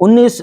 19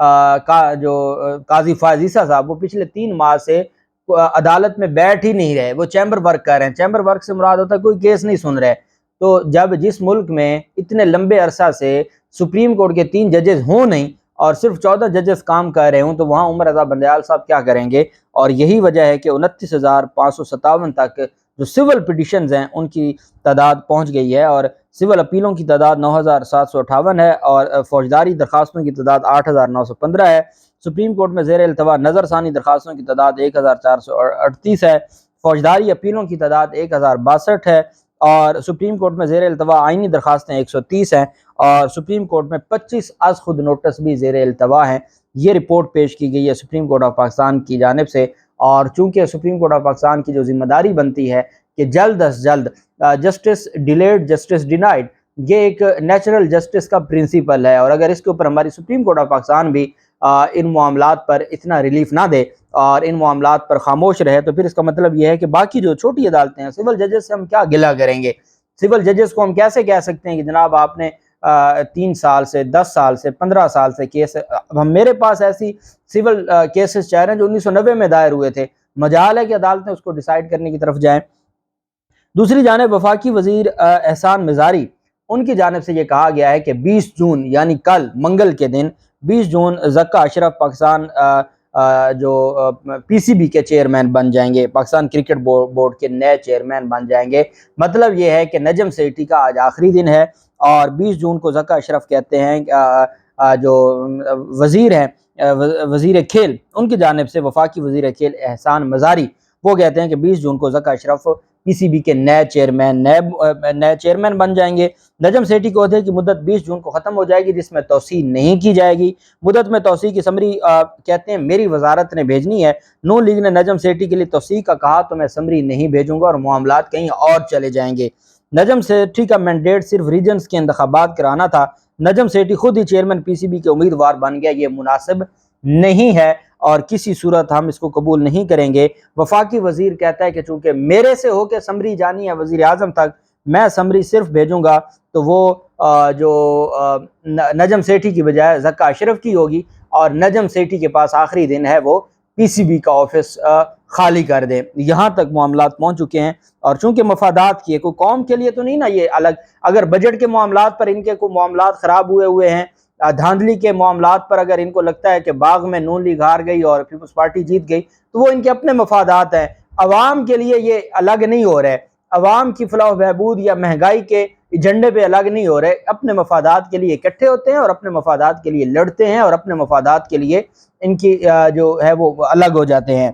قاضی فائز عیسیٰ صاحب وہ پچھلے 3 ماہ سے عدالت میں بیٹھ ہی نہیں رہے، وہ چیمبر ورک کر رہے ہیں۔ چیمبر ورک سے مراد ہوتا ہے کوئی کیس نہیں سن رہے۔ تو جب جس ملک میں اتنے لمبے عرصہ سے سپریم کورٹ کے 3 ججز ہوں نہیں اور صرف 14 ججز کام کر رہے ہوں، تو وہاں عمر رضا بندیال صاحب کیا کریں گے؟ اور یہی وجہ ہے کہ 29,557 تک جو سول پٹیشنز ہیں ان کی تعداد پہنچ گئی ہے، اور سول اپیلوں کی تعداد 9,758 ہے، اور فوجداری درخواستوں کی تعداد 8,915 ہے۔ سپریم کورٹ میں زیر التوا نظر ثانی درخواستوں کی تعداد 1,438 ہے، فوجداری اپیلوں کی تعداد 1,062 ہے، اور سپریم کورٹ میں زیر التوا آئینی درخواستیں 130 ہیں، اور سپریم کورٹ میں 25 از خود نوٹس بھی زیر التوا ہیں۔ یہ رپورٹ پیش کی گئی ہے سپریم کورٹ آف پاکستان کی جانب سے، اور چونکہ سپریم کورٹ آف پاکستان کی جو ذمہ داری بنتی ہے کہ جلد از جلد جسٹس ڈیلیڈ جسٹس ڈینائڈ، یہ ایک نیچرل جسٹس کا پرنسپل ہے، اور اگر اس کے اوپر ہماری سپریم کورٹ آف پاکستان بھی ان معاملات پر اتنا ریلیف نہ دے اور ان معاملات پر خاموش رہے، تو پھر اس کا مطلب یہ ہے کہ باقی جو چھوٹی عدالتیں ہیں، سول ججز سے ہم کیا گلہ کریں گے؟ سول ججز کو ہم کیسے کہہ سکتے ہیں کہ جناب آپ نے 3 سال سے 10 سال سے 15 سال سے کیس، اب ہم میرے پاس ایسی سول کیسز چاہ رہے ہیں جو 1990 میں دائر ہوئے تھے، مجال ہے کہ عدالتیں اس کو ڈیسائیڈ کرنے کی طرف جائیں۔ دوسری جانب وفاقی وزیر احسان مزاری، ان کی جانب سے یہ کہا گیا ہے کہ 20 جون یعنی کل منگل کے دن 20 جون ذکا اشرف پاکستان جو پی سی بی کے چیئرمین بن جائیں گے، پاکستان کرکٹ بورڈ کے نئے چیئرمین بن جائیں گے۔ مطلب یہ ہے کہ نجم سیٹھی کا آج آخری دن ہے، اور 20 جون کو ذکا اشرف کہتے ہیں جو وزیر ہیں وزیر کھیل، ان کی جانب سے وفاقی وزیر کھیل احسان مزاری، وہ کہتے ہیں کہ 20 جون کو ذکا اشرف پی سی بی کے نئے چیئرمین بن جائیں گے۔ نجم سیٹھی کو عہدے کی مدت 20 جون کو ختم ہو جائے گی، جس میں توسیع نہیں کی جائے گی۔ مدت میں توسیع کی سمری کہتے ہیں میری وزارت نے بھیجنی ہے۔ نون لیگ نے نجم سیٹھی کے لیے توسیع کا کہا تو میں سمری نہیں بھیجوں گا اور معاملات کہیں اور چلے جائیں گے۔ نجم سیٹھی کا مینڈیٹ صرف ریجنز کے انتخابات کرانا تھا۔ نجم سیٹھی خود ہی چیئرمین پی سی بی کے امیدوار بن گیا، یہ مناسب نہیں ہے اور کسی صورت ہم اس کو قبول نہیں کریں گے۔ وفاقی وزیر کہتا ہے کہ چونکہ میرے سے ہو کے سمری جانی ہے وزیر اعظم تک، میں سمری صرف بھیجوں گا تو وہ جو نجم سیٹھی کی بجائے ذکا اشرف کی ہوگی، اور نجم سیٹھی کے پاس آخری دن ہے وہ پی سی بی کا آفس خالی کر دیں۔ یہاں تک معاملات پہنچ چکے ہیں، اور چونکہ مفادات کی کوئی قوم کے لیے تو نہیں نا یہ الگ، اگر بجٹ کے معاملات پر ان کے کوئی معاملات خراب ہوئے ہیں، دھاندلی کے معاملات پر اگر ان کو لگتا ہے کہ باغ میں نون لیگ ہار گئی اور پیپلز پارٹی جیت گئی، تو وہ ان کے اپنے مفادات ہیں، عوام کے لیے یہ الگ نہیں ہو رہے، عوام کی فلاح و بہبود یا مہنگائی کے ایجنڈے پہ الگ نہیں ہو رہے، اپنے مفادات کے لیے اکٹھے ہوتے ہیں اور اپنے مفادات کے لیے لڑتے ہیں، اور اپنے مفادات کے لیے ان کی جو ہے وہ الگ ہو جاتے ہیں۔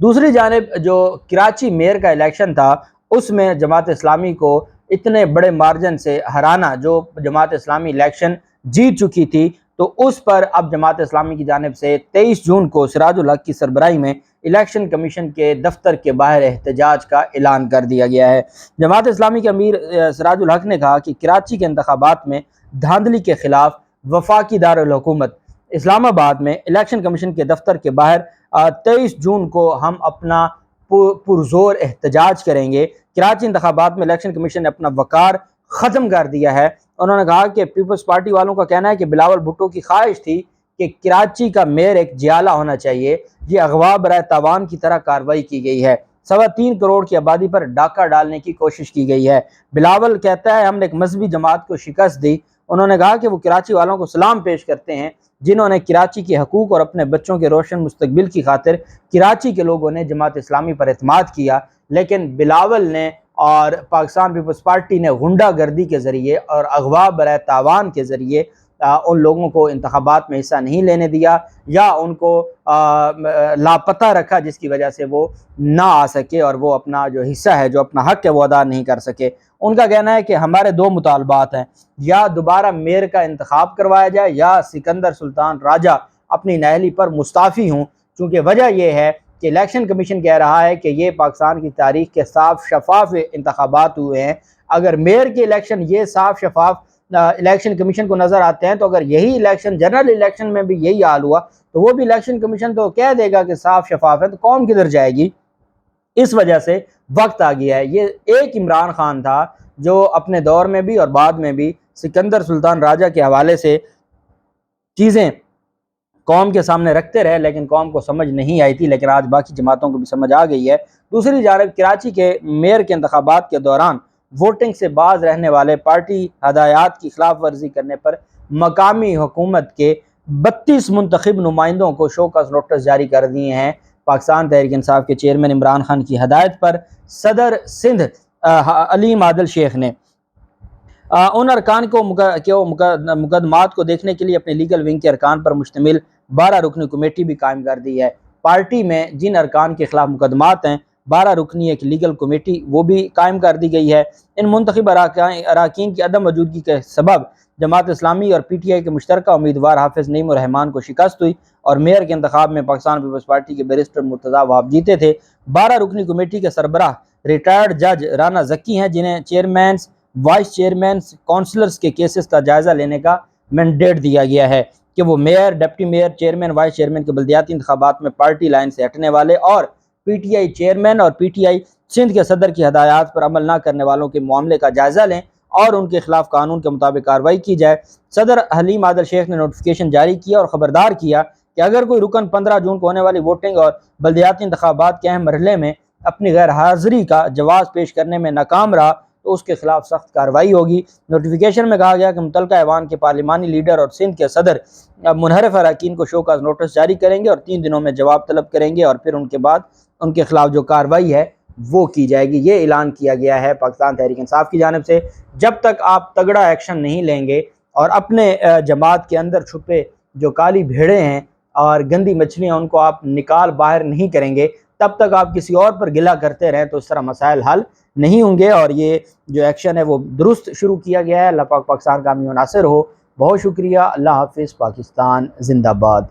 دوسری جانب جو کراچی میئر کا الیکشن تھا، اس میں جماعت اسلامی کو اتنے بڑے مارجن سے ہرانا، جو جماعت اسلامی الیکشن جیت چکی تھی، تو اس پر اب جماعت اسلامی کی جانب سے 23 جون کو سراج الحق کی سربراہی میں الیکشن کمیشن کے دفتر کے باہر احتجاج کا اعلان کر دیا گیا ہے۔ جماعت اسلامی کے امیر سراج الحق نے کہا کہ کراچی کے انتخابات میں دھاندلی کے خلاف وفاقی دارالحکومت اسلام آباد میں الیکشن کمیشن کے دفتر کے باہر 23 جون کو ہم اپنا پرزور احتجاج کریں گے۔ کراچی انتخابات میں الیکشن کمیشن نے اپنا وقار ختم کر دیا ہے۔ انہوں نے کہا کہ پیپلز پارٹی والوں کا کہنا ہے کہ بلاول بھٹو کی خواہش تھی کہ کراچی کا میئر ایک جیالہ ہونا چاہیے، یہ اغوا برائے تاوان کی طرح کارروائی کی گئی ہے، 3.25 کروڑ کی آبادی پر ڈاکہ ڈالنے کی کوشش کی گئی ہے۔ بلاول کہتا ہے ہم نے ایک مذہبی جماعت کو شکست دی۔ انہوں نے کہا کہ وہ کراچی والوں کو سلام پیش کرتے ہیں جنہوں نے کراچی کے حقوق اور اپنے بچوں کے روشن مستقبل کی خاطر کراچی کے لوگوں نے جماعت اسلامی پر اعتماد کیا، لیکن بلاول نے اور پاکستان پیپلز پارٹی نے غنڈہ گردی کے ذریعے اور اغوا برائے تاوان کے ذریعے ان لوگوں کو انتخابات میں حصہ نہیں لینے دیا، یا ان کو لاپتہ رکھا، جس کی وجہ سے وہ نہ آ سکے اور وہ اپنا جو حصہ ہے، جو اپنا حق ہے، وہ ادا نہیں کر سکے۔ ان کا کہنا ہے کہ ہمارے 2 مطالبات ہیں، یا دوبارہ میئر کا انتخاب کروایا جائے یا سکندر سلطان راجہ اپنی نااہلی پر مستعفی ہوں، چونکہ وجہ یہ ہے کہ الیکشن کمیشن کہہ رہا ہے کہ یہ پاکستان کی تاریخ کے صاف شفاف انتخابات ہوئے ہیں۔ اگر میئر کے الیکشن یہ صاف شفاف الیکشن کمیشن کو نظر آتے ہیں، تو اگر یہی الیکشن جنرل الیکشن میں بھی یہی حال ہوا تو وہ بھی الیکشن کمیشن تو کہہ دے گا کہ صاف شفاف ہے، تو قوم کدھر جائے گی؟ اس وجہ سے وقت آ گیا ہے۔ یہ ایک عمران خان تھا جو اپنے دور میں بھی اور بعد میں بھی سکندر سلطان راجہ کے حوالے سے چیزیں قوم کے سامنے رکھتے رہے، لیکن قوم کو سمجھ نہیں آئی تھی، لیکن آج باقی جماعتوں کو بھی سمجھ آ گئی ہے۔ دوسری جانب کراچی کے میئر کے انتخابات کے دوران ووٹنگ سے باز رہنے والے پارٹی ہدایات کی خلاف ورزی کرنے پر مقامی حکومت کے 32 منتخب نمائندوں کو شو کاز نوٹس جاری کر دیے ہیں۔ پاکستان تحریک انصاف کے چیئرمین عمران خان کی ہدایت پر صدر سندھ علیم عادل شیخ نے ان ارکان کو مقدمات کو دیکھنے کے لیے اپنے لیگل ونگ کے ارکان پر مشتمل 12 رکنی کمیٹی بھی قائم کر دی ہے۔ پارٹی میں جن ارکان کے خلاف مقدمات ہیں 12 رکنی ایک لیگل کمیٹی وہ بھی قائم کر دی گئی ہے۔ ان منتخب اراکین کی عدم موجودگی کے سبب جماعت اسلامی اور پی ٹی آئی کے مشترکہ امیدوار حافظ نعیم الرحمان کو شکست ہوئی اور میئر کے انتخاب میں پاکستان پیپلز پارٹی کے بیرسٹر مرتضیٰ وہاب جیتے تھے۔ 12 رکنی کمیٹی کے سربراہ ریٹائرڈ جج رانا زکی ہیں، جنہیں چیئرمینز، وائس چیئرمینز، کونسلرز کے کیسز کا جائزہ لینے کا مینڈیٹ دیا گیا ہے کہ وہ mayor, deputy mayor, chairman, vice chairman کے بلدیاتی انتخابات میں پارٹی لائن سے ہٹنے والے اور پی ٹی آئی چیئرمین اور پی ٹی آئی سندھ کے صدر کی ہدایات پر عمل نہ کرنے والوں کے معاملے کا جائزہ لیں اور ان کے خلاف قانون کے مطابق کارروائی کی جائے۔ صدر حلیم عادل شیخ نے نوٹیفیکیشن جاری کیا اور خبردار کیا کہ اگر کوئی رکن 15 جون کو ہونے والی ووٹنگ اور بلدیاتی انتخابات کے اہم مرحلے میں اپنی غیر حاضری کا جواز پیش کرنے میں ناکام رہا تو اس کے خلاف سخت کارروائی ہوگی۔ نوٹیفیکیشن میں کہا گیا کہ متعلقہ ایوان کے پارلیمانی لیڈر اور سندھ کے صدر منحرف اراکین کو شو کاز نوٹس جاری کریں گے اور 3 دنوں میں جواب طلب کریں گے اور پھر ان کے بعد ان کے خلاف جو کارروائی ہے وہ کی جائے گی۔ یہ اعلان کیا گیا ہے پاکستان تحریک انصاف کی جانب سے۔ جب تک آپ تگڑا ایکشن نہیں لیں گے اور اپنے جماعت کے اندر چھپے جو کالی بھیڑیں ہیں اور گندی مچھلیاں ان کو آپ نکال باہر نہیں کریں گے، تب تک آپ کسی اور پر گلہ کرتے رہیں تو اس طرح مسائل حل نہیں ہوں گے۔ اور یہ جو ایکشن ہے وہ درست شروع کیا گیا ہے۔ اللہ پاک پاکستان کا حامی و ناصر ہو۔ بہت شکریہ۔ اللہ حافظ۔ پاکستان زندہ باد۔